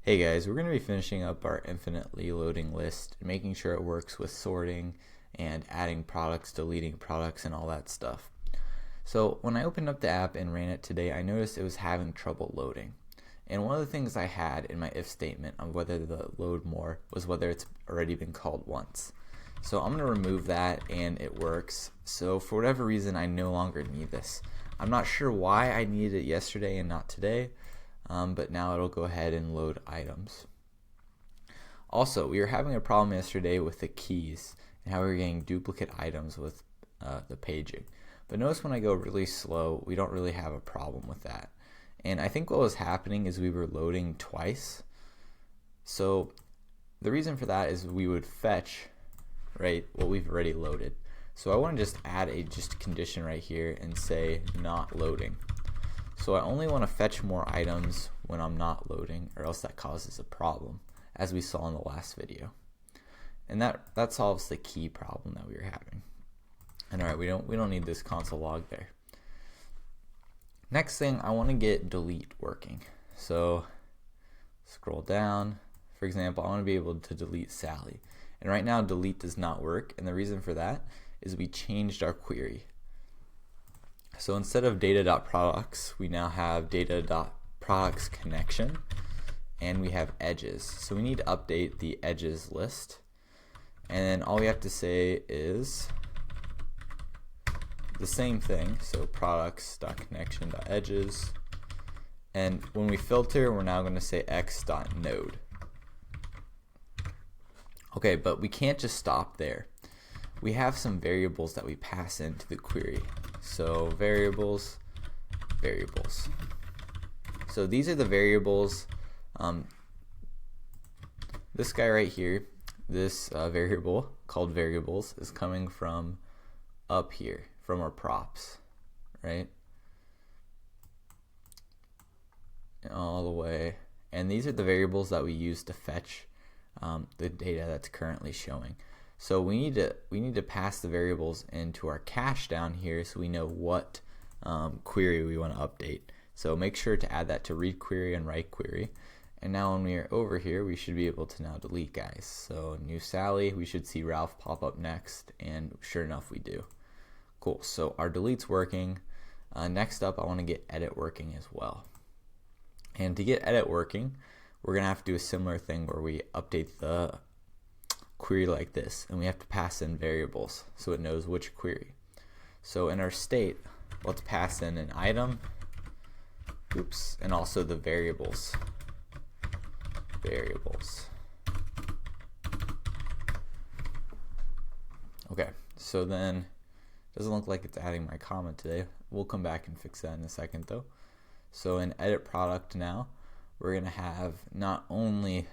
Hey guys, we're going to be finishing up our infinitely loading list and making sure it works with sorting and adding products, deleting products, and all that stuff. So when I opened up the app and ran it today, I noticed it was having trouble loading. And one of the things I had in my if statement on whether to load more was whether it's already been called once. So I'm going to remove that and it works. So for whatever reason, I no longer need this. I'm not sure why I needed it yesterday and not today. But now it'll go ahead and load items. Also, we were having a problem yesterday with the keys and how we were getting duplicate items with the paging. But notice when I go really slow, we don't really have a problem with that. And I think what was happening is we were loading twice. So the reason for that is we would fetch, right, what we've already loaded. So I want to just add a condition right here and say not loading. So I only want to fetch more items when I'm not loading, or else that causes a problem, as we saw in the last video. And that solves the key problem that we were having. And alright, we don't need this console log there. Next thing, I want to get delete working. So scroll down. For example, I want to be able to delete Sally. And right now delete does not work, and the reason for that is we changed our query. So instead of data.products, we now have data.products connection, and we have edges. So we need to update the edges list, and then all we have to say is the same thing. So products.connection.edges, and when we filter, we're now going to say x.node. Okay, but we can't just stop there. We have some variables that we pass into the query. So variables. So these are the variables. This guy right here, this variable called variables, is coming from up here, from our props, right? All the way. And these are the variables that we use to fetch the data that's currently showing. So we need to pass the variables into our cache down here so we know what query we want to update. So make sure to add that to read query and write query. And now when we are over here, we should be able to now delete guys. So new Sally, we should see Ralph pop up next, and sure enough we do. Cool, so our delete's working. Next up, I want to get edit working as well. And to get edit working, we're gonna have to do a similar thing where we update the query like this, and we have to pass in variables so it knows which query. So in our state, let's pass in an item, and also the variables. Okay, so then doesn't look like it's adding my comment today. We'll come back and fix that in a second though. So in edit product now, we're gonna have not only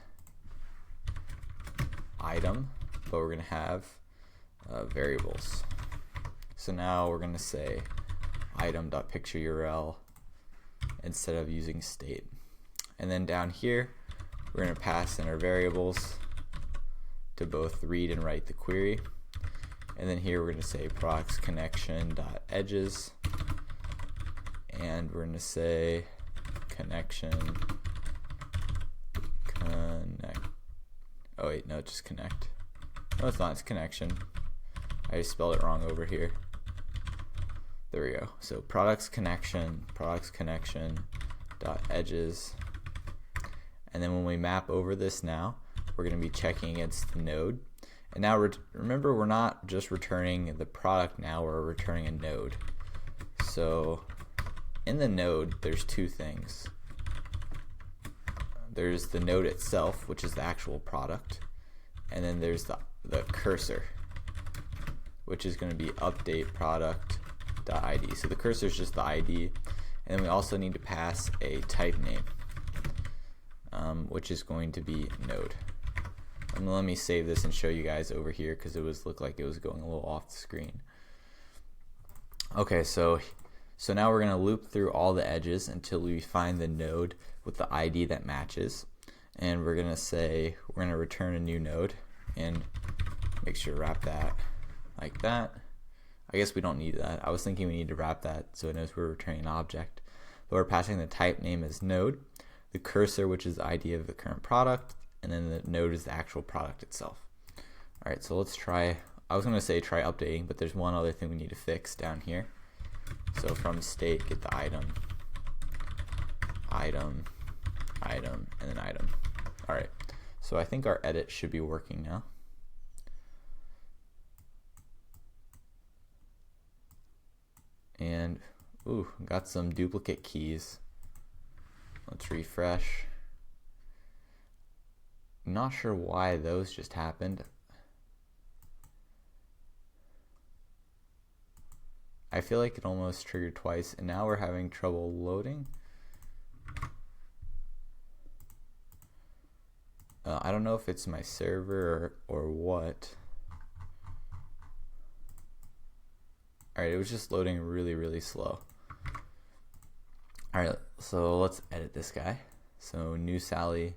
item, but we're going to have variables. So now we're going to say item.pictureURL instead of using state. And then down here, we're going to pass in our variables to both read and write the query. And then here we're going to say products connection.edges, and we're going to say connection connect. Oh wait, no, just connect. No, it's not, it's connection. I just spelled it wrong over here. There we go. So products connection dot edges. And then when we map over this now, we're going to be checking against the node. And now remember, we're not just returning the product now, we're returning a node. So in the node, there's two things. There's the node itself, which is the actual product, and then there's the cursor, which is going to be update product.id. So the cursor is just the ID, and then we also need to pass a type name, which is going to be node. And let me save this and show you guys over here because it looked like it was going a little off the screen. Okay, so now we're going to loop through all the edges until we find the node with the ID that matches, and we're going to say we're going to return a new node and make sure to wrap that like that. I guess we don't need that. I was thinking we need to wrap that so it knows we're returning an object, but we're passing the type name as node. the cursor, which is the ID of the current product, and then the node is the actual product itself. All right, so let's try, I was gonna say try updating, but there's one other thing we need to fix down here. So from state, get the item, item, item, and then item. All right, so I think our edit should be working now. And, ooh, got some duplicate keys. Let's refresh. Not sure why those just happened. I feel like it almost triggered twice, and now we're having trouble loading. I don't know if it's my server or what. Alright, it was just loading really slow. Alright, so let's edit this guy. So new Sally,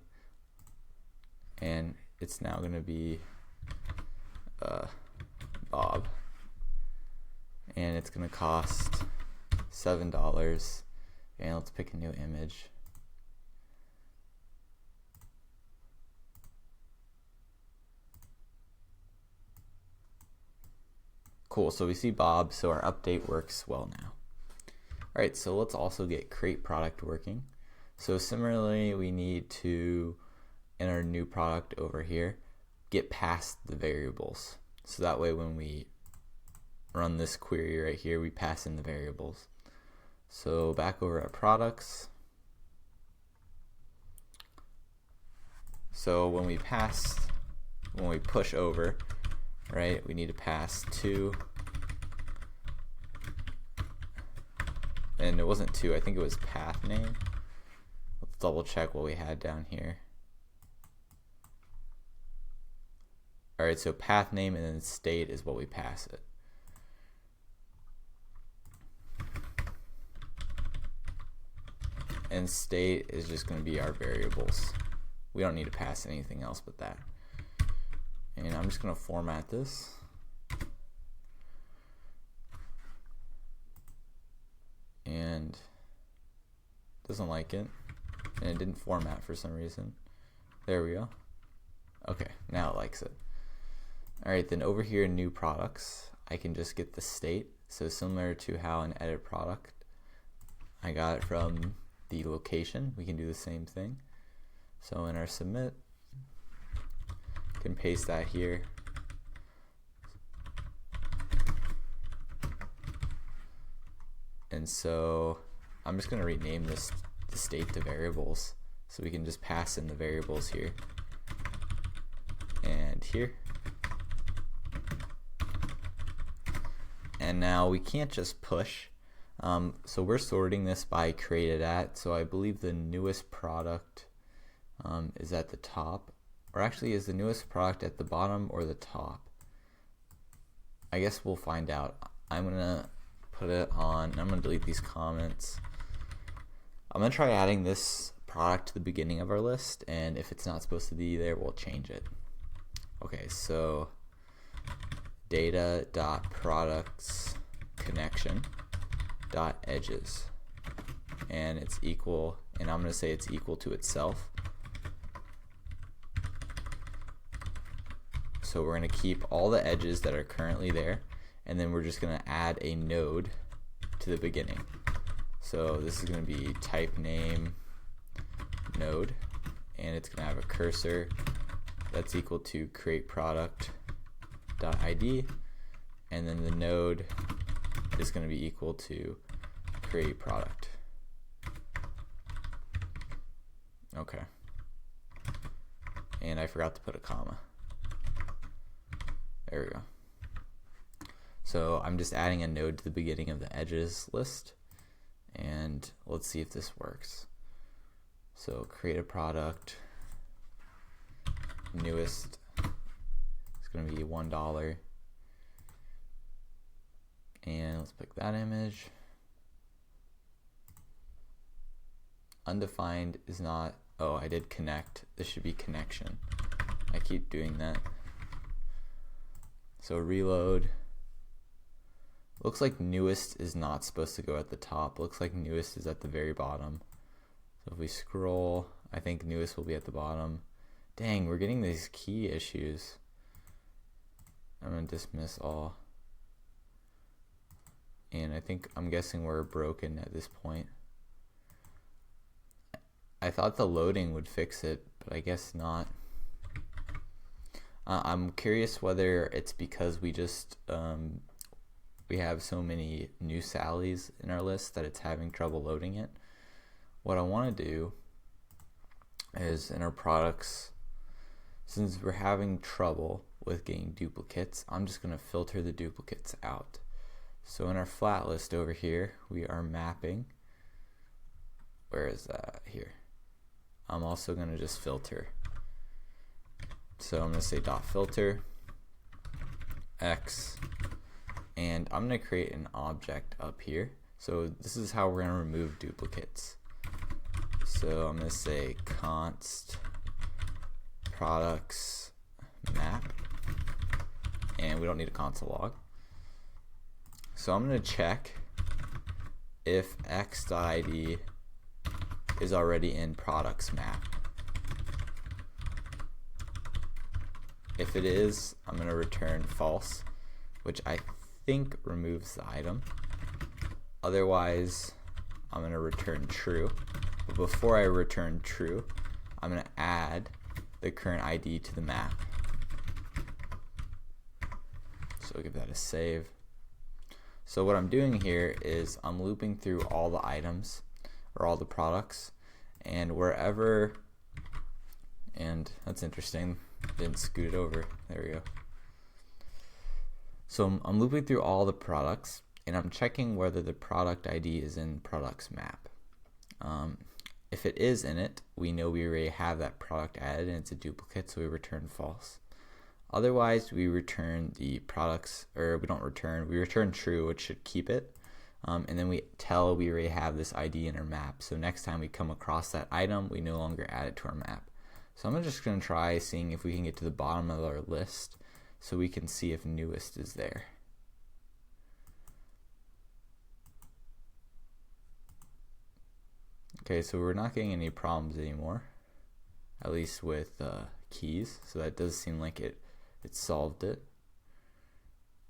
and it's now going to be Bob. And it's going to cost $7. And let's pick a new image. Cool, so we see Bob, so our update works well now. Alright, so let's also get create product working. So similarly, we need to, in our new product over here, get past the variables. So that way when we run this query right here, we pass in the variables. So back over at products. So when we push over, right, we need to pass 2, and it wasn't 2, I think it was path name. Let's double check what we had down here. Alright, so path name and then state is what we pass it. And state is just going to be our variables. We don't need to pass anything else but that. And I'm just going to format this. And doesn't like it. And it didn't format for some reason. There we go. Okay, now it likes it. Alright, then over here in new products, I can just get the state. So similar to how in edit product, I got it from the location, we can do the same thing. So in our submit, can paste that here. And so I'm just going to rename this the state to variables, so we can just pass in the variables here and here. And now we can't just push. So we're sorting this by created at. So I believe the newest product is at the top. Or actually, is the newest product at the bottom or the top? I guess we'll find out. I'm going to put it on, I'm going to delete these comments. I'm going to try adding this product to the beginning of our list, and if it's not supposed to be there, we'll change it. Okay, so data.products connection dot edges, and it's equal, and I'm going to say it's equal to itself. So we're going to keep all the edges that are currently there, and then we're just going to add a node to the beginning. So this is going to be type name node, and it's going to have a cursor that's equal to create product dot ID, and then the node is going to be equal to create product. Okay. And I forgot to put a comma. There we go. So I'm just adding a node to the beginning of the edges list, and let's see if this works. So create a product, newest, it's going to be $1, and let's pick that image. Undefined is not, oh, I did connect, this should be connection. I keep doing that. So reload. Looks like newest is not supposed to go at the top. Looks like newest is at the very bottom. So if we scroll, I think newest will be at the bottom. Dang, we're getting these key issues. I'm gonna dismiss all. And I'm guessing we're broken at this point. I thought the loading would fix it, but I guess not. I'm curious whether it's because we just we have so many new Sallys in our list that it's having trouble loading it. What I want to do is in our products, since we're having trouble with getting duplicates, I'm just going to filter the duplicates out. So in our flat list over here, we are mapping. Where is that? Here. I'm also going to just filter. So I'm going to say dot filter x, and I'm going to create an object up here. So this is how we're going to remove duplicates. So I'm going to say const products map, and we don't need a console log. So I'm going to check if x.id is already in products map. If it is, I'm going to return false, which I think removes the item. Otherwise, I'm going to return true. But before I return true, I'm going to add the current ID to the map. So I'll give that a save. So what I'm doing here is I'm looping through all the items or all the products, and wherever, and that's interesting, didn't scoot it over, there we go. So I'm looping through all the products, and I'm checking whether the product ID is in products map. If it is in it, we know we already have that product added and it's a duplicate, so we return false. Otherwise, we return the products, or we return true, which should keep it. And then we tell we already have this ID in our map. So next time we come across that item, we no longer add it to our map. So I'm just going to try seeing if we can get to the bottom of our list so we can see if newest is there. Okay, so we're not getting any problems anymore, at least with keys. So that does seem like it solved it,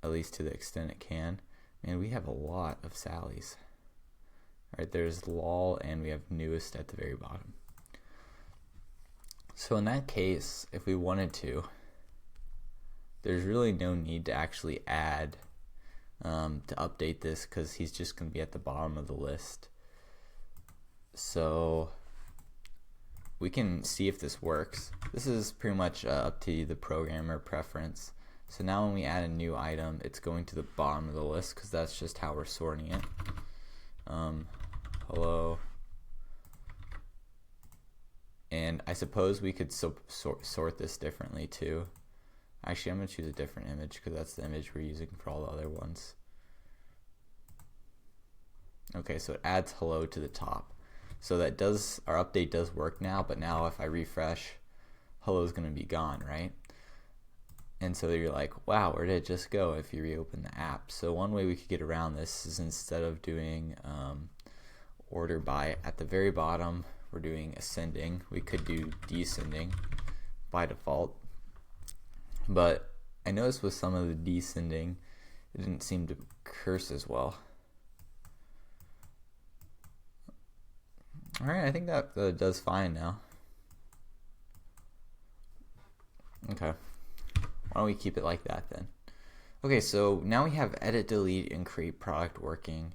at least to the extent it can. Man, we have a lot of Sallys. Alright, there's lol, and we have newest at the very bottom. So in that case, if we wanted to, there's really no need to actually add to update this, because he's just going to be at the bottom of the list. So we can see if this works. This is pretty much up to the programmer preference. So now when we add a new item, it's going to the bottom of the list because that's just how we're sorting it. Hello. And I suppose we could sort this differently too. Actually, I'm going to choose a different image because that's the image we're using for all the other ones. Okay, so it adds hello to the top. So that our update does work now, but now if I refresh, hello is going to be gone, right? And so you're like, wow, where did it just go if you reopen the app? So one way we could get around this is instead of doing order by at the very bottom, we're doing ascending. We could do descending by default. But I noticed with some of the descending, it didn't seem to curse as well. Alright, I think that does fine now. Okay. Why don't we keep it like that then? Okay, so now we have edit, delete, and create product working.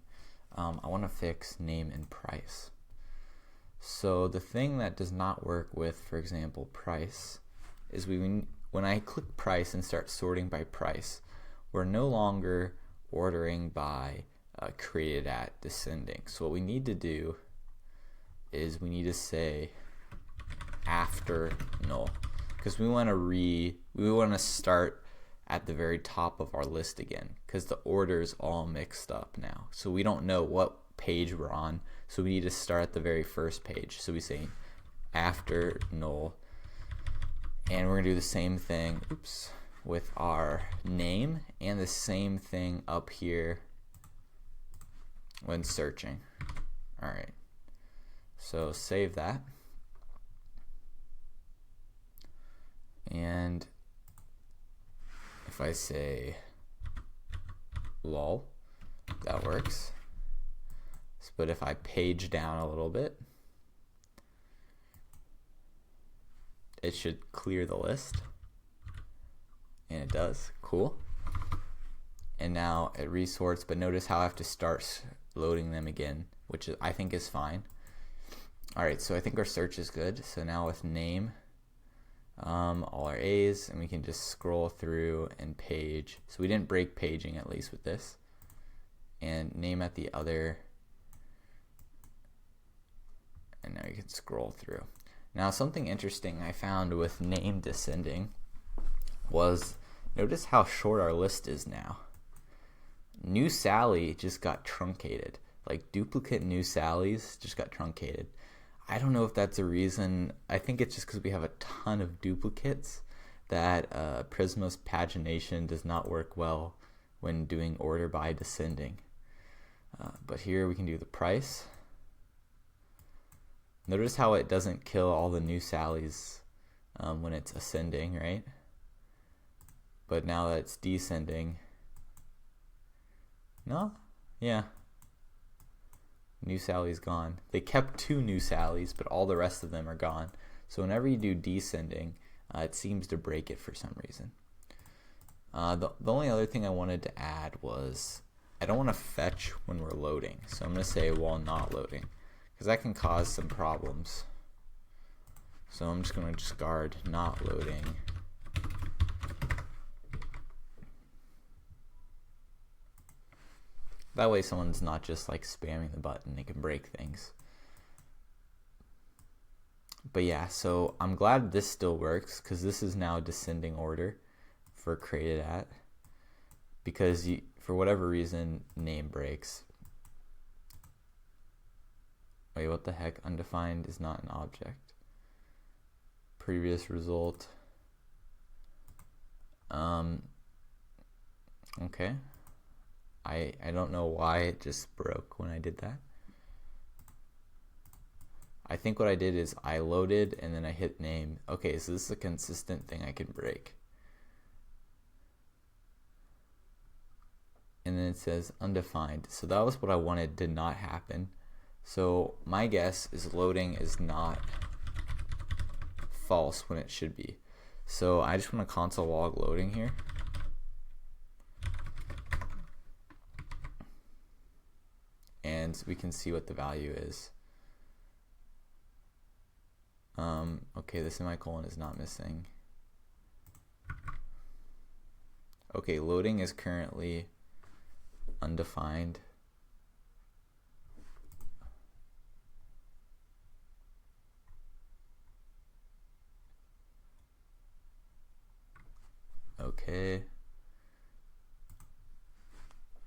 I want to fix name and price. So the thing that does not work with, for example, price, is when I click price and start sorting by price, we're no longer ordering by created at descending. So what we need to do is we need to say after null, because we want to start at the very top of our list again, because the order is all mixed up now. So we don't know what page we're on, so we need to start at the very first page. So we say after null, and we're gonna do the same thing with our name, and the same thing up here when searching. Alright, So save that. And if I say lol, that works. But if I page down a little bit, it should clear the list. And it does. Cool. And now it resorts, but notice how I have to start loading them again, which I think is fine. Alright, so I think our search is good. So now with name, all our A's, and we can just scroll through and page. So we didn't break paging, at least with this. And name at the other, and now you can scroll through. Now something interesting I found with name descending was, notice how short our list is now. New Sally just got truncated. Like duplicate New Sallys just got truncated. I don't know if that's a reason. I think it's just because we have a ton of duplicates that Prisma's pagination does not work well when doing order by descending. But here we can do the price. Notice how it doesn't kill all the New Sallys when it's ascending, right? But now that it's descending, no? Yeah. New Sally's gone. They kept 2 New Sallys, but all the rest of them are gone. So whenever you do descending, it seems to break it for some reason. The only other thing I wanted to add was, I don't want to fetch when we're loading. So I'm going to say while not loading, because that can cause some problems. So I'm just going to discard not loading. That way someone's not just like spamming the button, they can break things. But yeah, so I'm glad this still works, because this is now descending order for created at, because for whatever reason name breaks. Wait, what the heck? Undefined is not an object. Previous result. Okay. I don't know why it just broke when I did that. I think what I did is I loaded and then I hit name. Okay, so this is a consistent thing I can break. And then it says undefined. So that was what I wanted did not happen. So my guess is loading is not false when it should be. So I just want to console log loading here. And we can see what the value is. Okay, the semicolon is not missing. Okay, loading is currently undefined. Okay.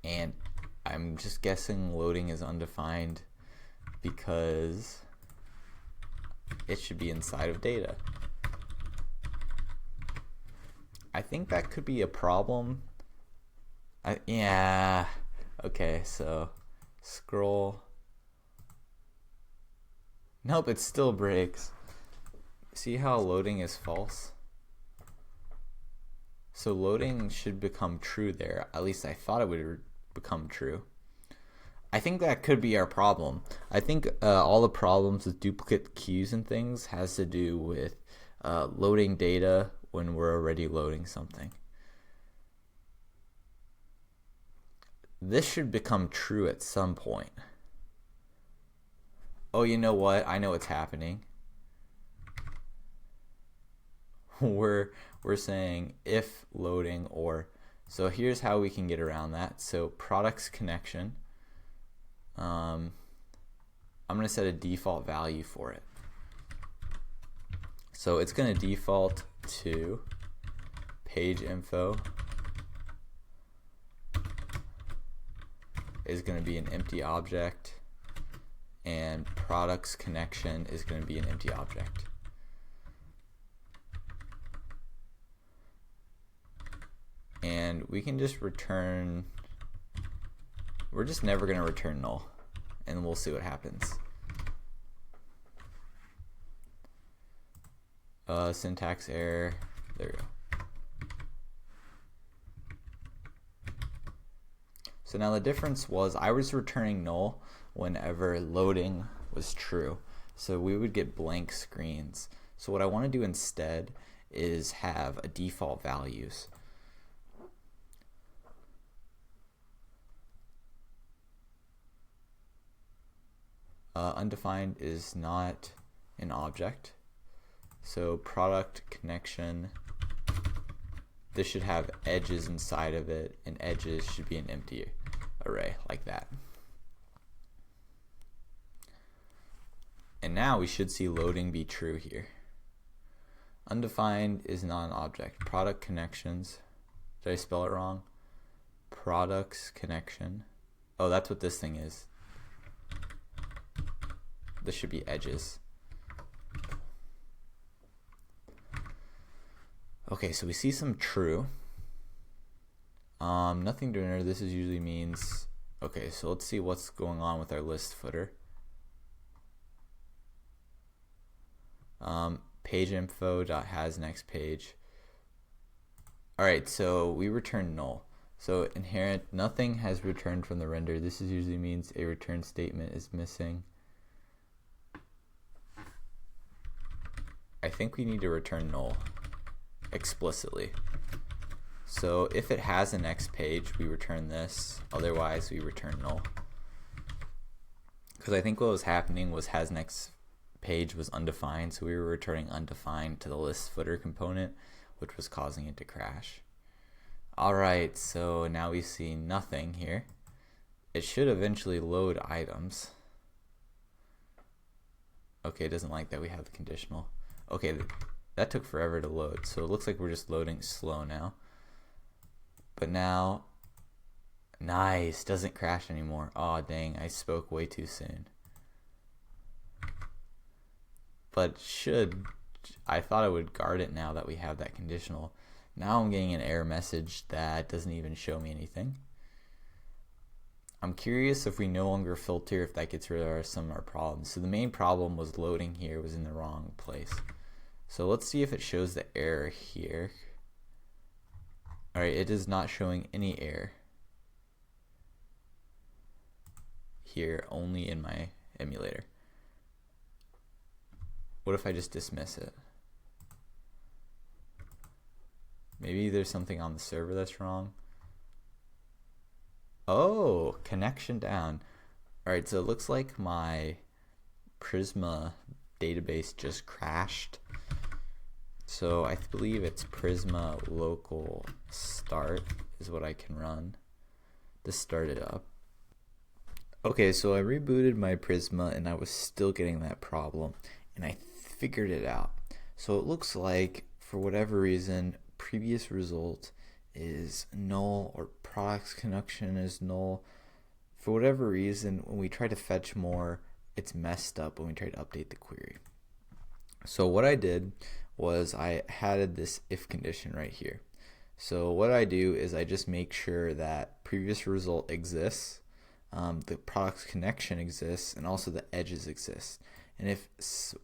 And I'm just guessing loading is undefined because it should be inside of data. I think that could be a problem. Yeah. Okay, so scroll. Nope, it still breaks. See how loading is false? So loading should become true there. At least I thought it would become true. I think that could be our problem. I think all the problems with duplicate keys and things has to do with loading data when we're already loading something. This should become true at some point. Oh, you know what? I know what's happening. We're saying if loading or, so here's how we can get around that. So products connection. I'm going to set a default value for it. So it's going to default to page info is going to be an empty object, and products connection is going to be an empty object. And we can just return, we're just never going to return null, and we'll see what happens. Syntax error. There we go. So now the difference was I was returning null whenever loading was true. So we would get blank screens. So what I want to do instead is have a default values. Undefined is not an object. So product connection, this should have edges inside of it, and edges should be an empty array like that. And now we should see loading be true here. Undefined is not an object. Product connections, did I spell it wrong? Products connection. Oh, that's what this thing is. This should be edges. Okay, so we see some true. Nothing to enter. This is usually means. Okay, so let's see what's going on with our list footer. Page info.has next page. Alright, so we return null. So inherent, nothing has returned from the render. This is usually means a return statement is missing. I think we need to return null explicitly. So if it has a next page, we return this. Otherwise, we return null. Because I think what was happening was has next page was undefined, so we were returning undefined to the list footer component, which was causing it to crash. Alright, so now we see nothing here. It should eventually load items. Okay, it doesn't like that we have the conditional. Okay, that took forever to load, so it looks like we're just loading slow now. But now, nice, doesn't crash anymore. Aw, dang, I spoke way too soon. But I thought I would guard it now that we have that conditional. Now I'm getting an error message that doesn't even show me anything. I'm curious if we no longer filter, if that gets rid of some of our problems. So the main problem was loading here was in the wrong place. So let's see if it shows the error here. Alright, it is not showing any error here, only in my emulator. What if I just dismiss it? Maybe there's something on the server that's wrong. Oh, connection down. Alright, so it looks like my Prisma database just crashed. So I believe it's Prisma local start is what I can run to start it up. Okay, so I rebooted my Prisma and I was still getting that problem, and I figured it out. So it looks like for whatever reason previous result is null or products connection is null. For whatever reason, when we try to fetch more, it's messed up when we try to update the query. So what I did was I added this if condition right here. So what I do is I just make sure that previous result exists, the products connection exists, and also the edges exist. And if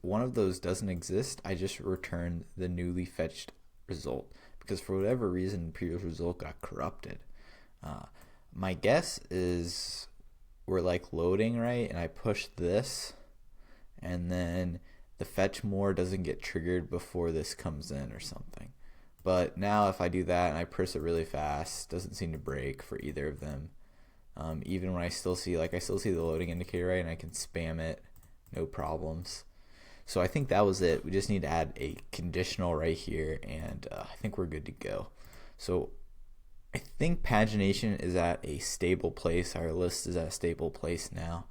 one of those doesn't exist, I just return the newly fetched result, because for whatever reason the previous result got corrupted. My guess is we're like loading, right, and I push this, and then the fetch more doesn't get triggered before this comes in or something. But now if I do that and I press it really fast, doesn't seem to break for either of them. Even when I still see the loading indicator, right, and I can spam it, no problems. So I think that was it. We just need to add a conditional right here, and I think we're good to go. So I think pagination is at a stable place. Our list is at a stable place now.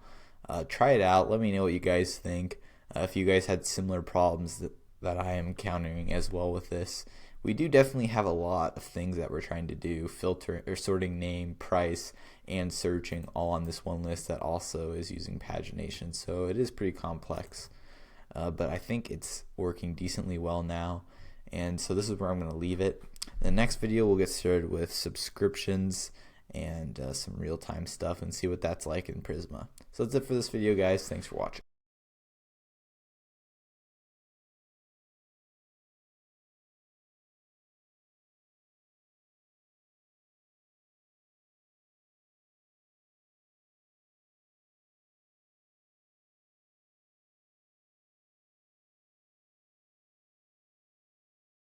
Try it out. Let me know what you guys think. If you guys had similar problems that I am encountering as well with this. We do definitely have a lot of things that we're trying to do, filter or sorting name, price, and searching all on this one list that also is using pagination. So it is pretty complex, but I think it's working decently well now. And so this is where I'm going to leave it. In the next video, we'll get started with subscriptions and some real-time stuff and see what that's like in Prisma. So that's it for this video, guys. Thanks for watching.